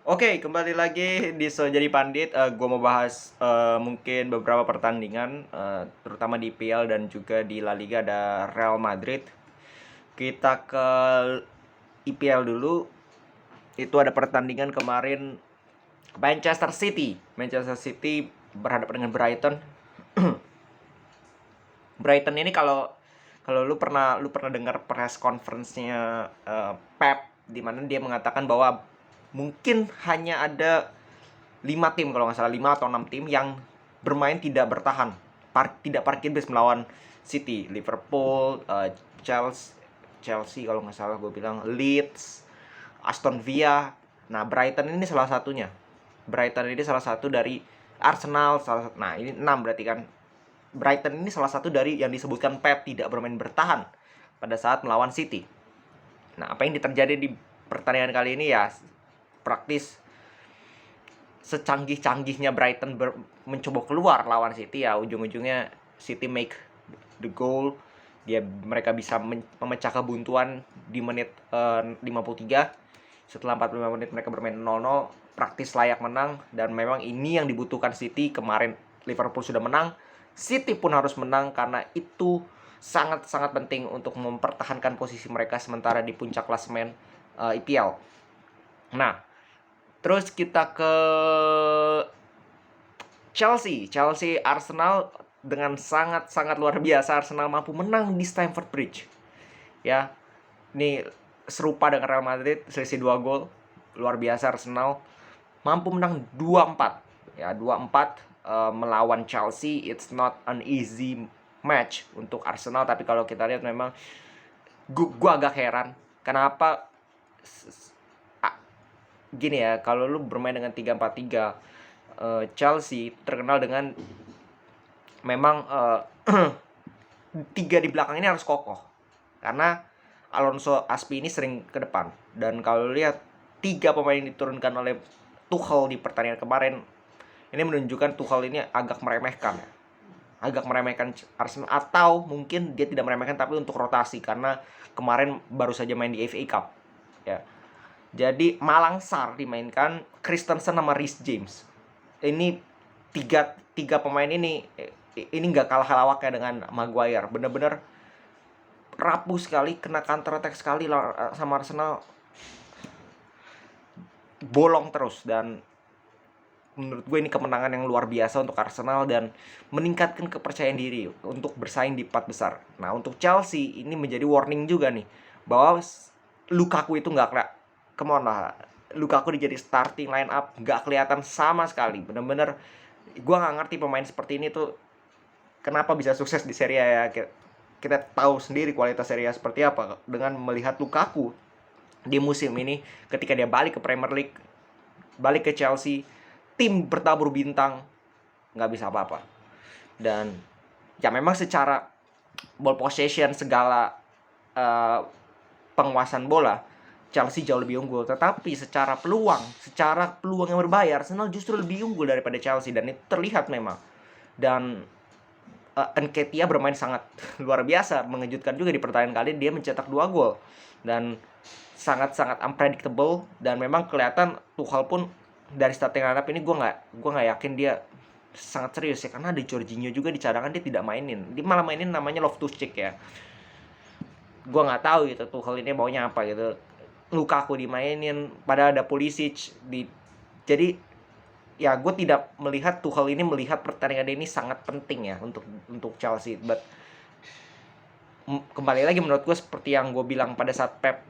Oke, kembali lagi di So Jadi Pandit. Gue mau bahas mungkin beberapa pertandingan, terutama di IPL dan juga di La Liga ada Real Madrid. Kita ke IPL dulu. Itu ada pertandingan kemarin Manchester City. Manchester City berhadapan dengan Brighton. Brighton ini kalau lu pernah dengar press conference-nya Pep, di mana dia mengatakan bahwa mungkin hanya ada 5 tim, kalau nggak salah 5 atau 6 tim yang bermain tidak bertahan, tidak parkir base melawan City, Liverpool, Chelsea kalau nggak salah gue bilang, Leeds, Aston Villa. Nah, Brighton ini salah satunya. Brighton ini salah satu dari Arsenal, nah ini 6 berarti kan. Brighton ini salah satu dari yang disebutkan Pep tidak bermain bertahan pada saat melawan City. Nah, apa yang terjadi di pertandingan kali ini ya praktis secanggih-canggihnya Brighton mencoba keluar lawan City, ya ujung-ujungnya City make the goal. Mereka bisa memecah kebuntuan di menit 53. Setelah 45 menit mereka bermain 0-0, praktis layak menang. Dan memang ini yang dibutuhkan City. Kemarin Liverpool sudah menang, City pun harus menang karena itu sangat-sangat penting untuk mempertahankan posisi mereka sementara di puncak klasemen IPL. Nah, terus kita ke Chelsea Arsenal. Dengan sangat-sangat luar biasa Arsenal mampu menang di Stamford Bridge. Ya, ini serupa dengan Real Madrid, selisih 2 gol. Luar biasa Arsenal mampu menang 2-4. Ya, 2-4 melawan Chelsea. It's not an easy match untuk Arsenal, tapi kalau kita lihat memang gua agak heran kenapa gini ya, kalau lu bermain dengan 3-4-3, Chelsea terkenal dengan memang tiga di belakang ini harus kokoh karena Alonso Aspi ini sering ke depan. Dan kalau lihat 3 pemain yang diturunkan oleh Tuchel di pertandingan kemarin, ini menunjukkan Tuchel ini agak meremehkan Arsenal, atau mungkin dia tidak meremehkan tapi untuk rotasi karena kemarin baru saja main di FA Cup ya. Jadi Malang Sarr dimainkan, Christensen sama Reece James. Ini tiga pemain ini nggak kalah lawaknya dengan Maguire. Bener-bener rapuh sekali, kena counter attack sekali sama Arsenal, bolong terus. Dan menurut gue ini kemenangan yang luar biasa untuk Arsenal dan meningkatkan kepercayaan diri untuk bersaing di 4 besar. Nah, untuk Chelsea ini menjadi warning juga nih bahwa Lukaku itu nggak Lukaku jadi starting line up nggak kelihatan sama sekali. Bener-bener gue nggak ngerti pemain seperti ini tuh kenapa bisa sukses di Serie A ya. Kita tahu sendiri kualitas Serie A seperti apa dengan melihat Lukaku di musim ini ketika dia balik ke Premier League, balik ke Chelsea, tim bertabur bintang, nggak bisa apa-apa. Dan ya memang secara ball possession, segala penguasaan bola, Chelsea jauh lebih unggul. Tetapi secara peluang yang berbahaya, Arsenal justru lebih unggul daripada Chelsea. Dan itu terlihat memang. Dan Nketiah bermain sangat luar biasa, mengejutkan juga di pertandingan kali dia mencetak 2 gol. Dan sangat-sangat unpredictable. Dan memang kelihatan Tuchel pun dari starting lineup ini gue nggak yakin dia sangat serius ya, karena ada Jorginho juga di cadangan, dia tidak mainin, dia malah mainin namanya Loftus-Cheek ya. Gue nggak tahu gitu Tuchel ini maunya apa gitu. Lukaku dimainin, padahal ada Pulisic jadi ya gue tidak melihat Tuchel ini melihat pertandingan ini sangat penting ya untuk Chelsea. But kembali lagi menurut gue seperti yang gue bilang pada saat Pep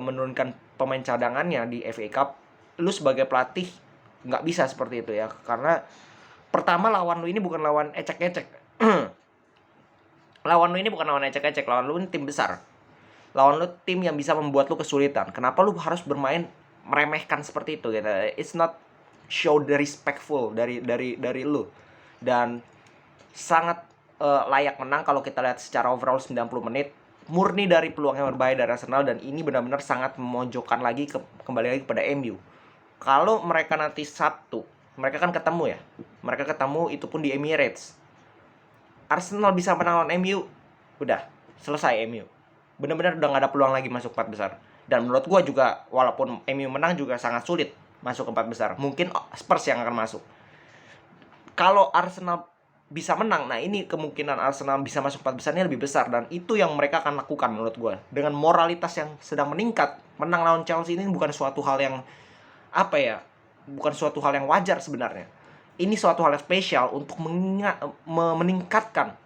menurunkan pemain cadangannya di FA Cup, lu sebagai pelatih nggak bisa seperti itu ya, karena pertama lawan lu ini bukan lawan ecek-ecek. Lawan lu ini tim besar. Lawan lu tim yang bisa membuat lu kesulitan. Kenapa lu harus bermain meremehkan seperti itu gitu? It's not show the respectful dari lu. Dan sangat layak menang kalau kita lihat secara overall 90 menit. Murni dari peluang yang berbahaya dari Arsenal, dan ini benar-benar sangat memojokkan lagi kembali lagi kepada MU. Kalau mereka nanti Sabtu, mereka kan ketemu ya. Mereka ketemu itu pun di Emirates. Arsenal bisa menang lawan MU, udah selesai MU. Benar-benar udah gak ada peluang lagi masuk 4 besar. Dan menurut gue juga walaupun MU menang juga sangat sulit masuk ke 4 besar. Mungkin Spurs yang akan masuk. Kalau Arsenal bisa menang, nah ini kemungkinan Arsenal bisa masuk 4 besarnya lebih besar, dan itu yang mereka akan lakukan menurut gue. Dengan moralitas yang sedang meningkat, menang lawan Chelsea ini bukan suatu hal yang bukan suatu hal yang wajar sebenarnya. Ini suatu hal yang spesial untuk meningkatkan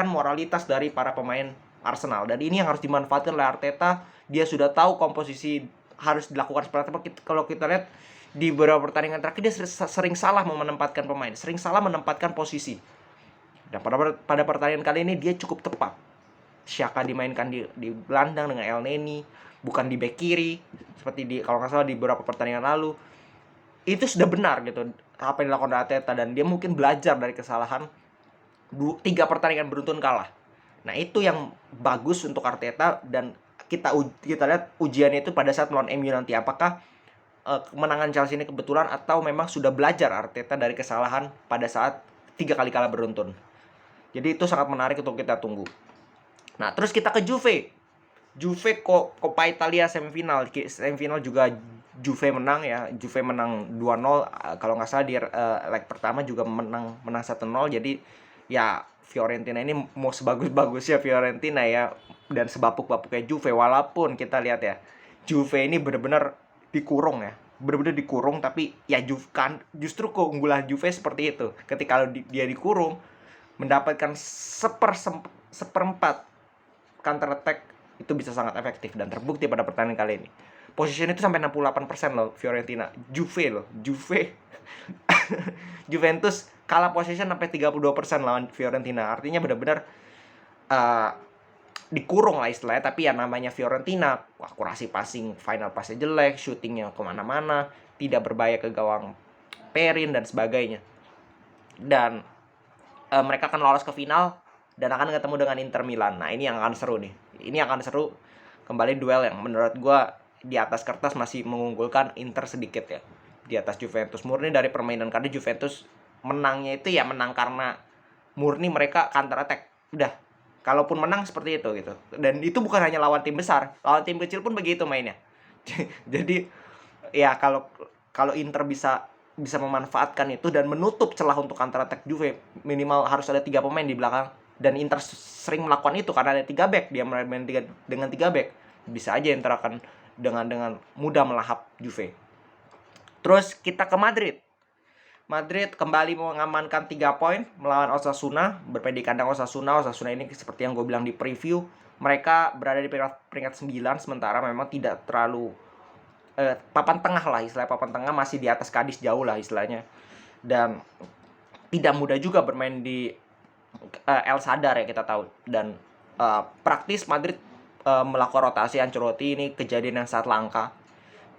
moralitas dari para pemain Arsenal, dan ini yang harus dimanfaatkan oleh Arteta. Dia sudah tahu komposisi harus dilakukan seperti apa. Kalau kita lihat di beberapa pertandingan terakhir dia sering salah menempatkan pemain, sering salah menempatkan posisi. Dan pada pertandingan kali ini dia cukup tepat. Xhaka dimainkan di gelandang dengan Elneny, bukan di bek kiri seperti kalau nggak salah di beberapa pertandingan lalu. Itu sudah benar gitu apa yang dilakukan Arteta, dan dia mungkin belajar dari kesalahan 3 pertandingan beruntun kalah. Nah, itu yang bagus untuk Arteta, dan kita lihat ujiannya itu pada saat melawan MU nanti. Apakah kemenangan Chelsea ini kebetulan atau memang sudah belajar Arteta dari kesalahan pada saat 3 kali kalah beruntun. Jadi itu sangat menarik untuk kita tunggu. Nah, terus kita ke Juve Coppa Italia semifinal juga Juve menang ya. Juve menang 2-0, kalau nggak salah di leg pertama juga menang 1-0. Jadi ya Fiorentina ini mau sebagus-bagusnya Fiorentina ya, dan sebapuk-bapuknya Juve. Walaupun kita lihat ya, Juve ini benar-benar dikurung, tapi ya justru keunggulan Juve seperti itu. Ketika dia dikurung, mendapatkan seperempat counter attack itu bisa sangat efektif, dan terbukti pada pertandingan kali ini. Possession itu sampai 68% loh Fiorentina. Juve Juventus kalah possession sampai 32% lawan Fiorentina. Artinya benar-benar dikurung lah istilahnya. Tapi ya namanya Fiorentina, akurasi passing, final passnya jelek, shootingnya kemana-mana, tidak berbahaya ke gawang Perin dan sebagainya. Dan mereka akan lolos ke final dan akan ketemu dengan Inter Milan. Nah, ini yang akan seru nih. Ini akan seru. Kembali duel yang menurut gue di atas kertas masih mengunggulkan Inter sedikit ya, di atas Juventus. Murni dari permainan, karena Juventus menangnya itu ya menang karena murni mereka counter attack. Udah, kalaupun menang seperti itu gitu. Dan itu bukan hanya lawan tim besar, lawan tim kecil pun begitu mainnya. Jadi ya kalau Inter bisa memanfaatkan itu dan menutup celah untuk counter attack Juve, minimal harus ada 3 pemain di belakang. Dan Inter sering melakukan itu karena ada 3 back. Dia main dengan 3 back. Bisa aja Inter akan dengan mudah melahap Juve. Terus kita ke Madrid kembali mengamankan 3 poin melawan Osasuna, bermain di kandang Osasuna ini seperti yang gue bilang di preview, mereka berada di peringkat 9, sementara memang tidak terlalu papan tengah lah istilahnya. Papan tengah masih di atas Cadiz jauh lah istilahnya, dan tidak mudah juga bermain di El Sadar ya kita tahu. Dan praktis Madrid melakukan rotasi Ancelotti, ini kejadian yang sangat langka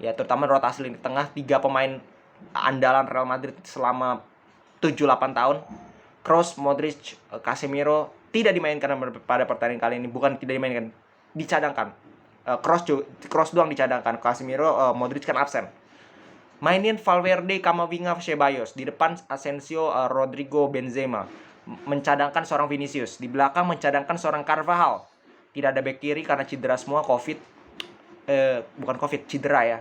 ya, terutama rotasi lini tengah. 3 pemain andalan Real Madrid selama 7-8 tahun, Kroos, Modric, Casemiro tidak dimainkan pada pertandingan kali ini. Bukan tidak dimainkan, dicadangkan. Kroos doang dicadangkan, Casemiro, Modric kan absen. Mainin Valverde, Camavinga, Ceballos. Di depan Asensio, Rodrigo, Benzema. Mencadangkan seorang Vinicius. Di belakang mencadangkan seorang Carvajal. Tidak ada bek kiri karena cedera semua, cedera ya,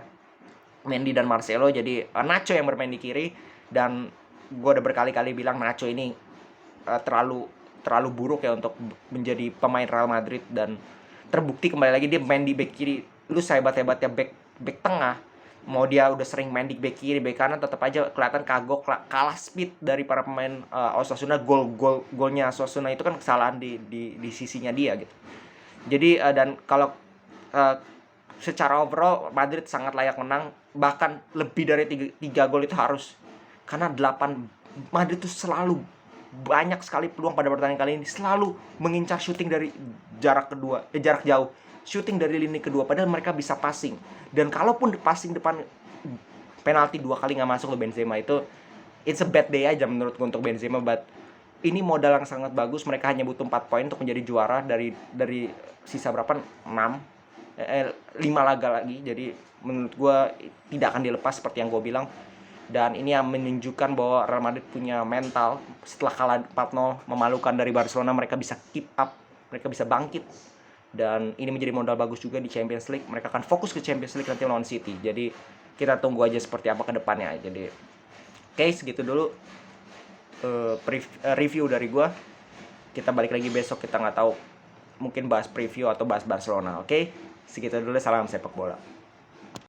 Mendy dan Marcelo. Jadi Nacho yang bermain di kiri. Dan gue udah berkali-kali bilang Nacho ini terlalu buruk ya untuk menjadi pemain Real Madrid. Dan terbukti kembali lagi dia main di bek kiri. Lu sehebat-hebatnya bek tengah, mau dia udah sering main di bek kiri, bek kanan, tetap aja kelihatan kagok, kalah speed dari para pemain Osasuna. Golnya Osasuna itu kan kesalahan di sisinya dia gitu. Jadi dan kalau secara overall Madrid sangat layak menang, bahkan lebih dari 3 gol itu harus, karena Madrid itu selalu banyak sekali peluang pada pertandingan kali ini, selalu mengincar shooting dari jarak jauh, shooting dari lini kedua, padahal mereka bisa passing. Dan kalaupun passing depan, penalti 2 kali nggak masuk ke Benzema, itu it's a bad day aja menurutku untuk Benzema. But ini modal yang sangat bagus. Mereka hanya butuh 4 poin untuk menjadi juara dari sisa berapa? 5 laga lagi. Jadi menurut gue tidak akan dilepas seperti yang gue bilang. Dan ini yang menunjukkan bahwa Real Madrid punya mental. Setelah kalah 4-0 memalukan dari Barcelona, mereka bisa keep up, mereka bisa bangkit. Dan ini menjadi modal bagus juga di Champions League. Mereka akan fokus ke Champions League nanti melawan City. Jadi kita tunggu aja seperti apa ke depannya. Jadi oke, segitu dulu review dari gua. Kita balik lagi besok, kita nggak tahu, mungkin bahas preview atau bahas Barcelona. Oke, segitu dulu, salam sepak bola.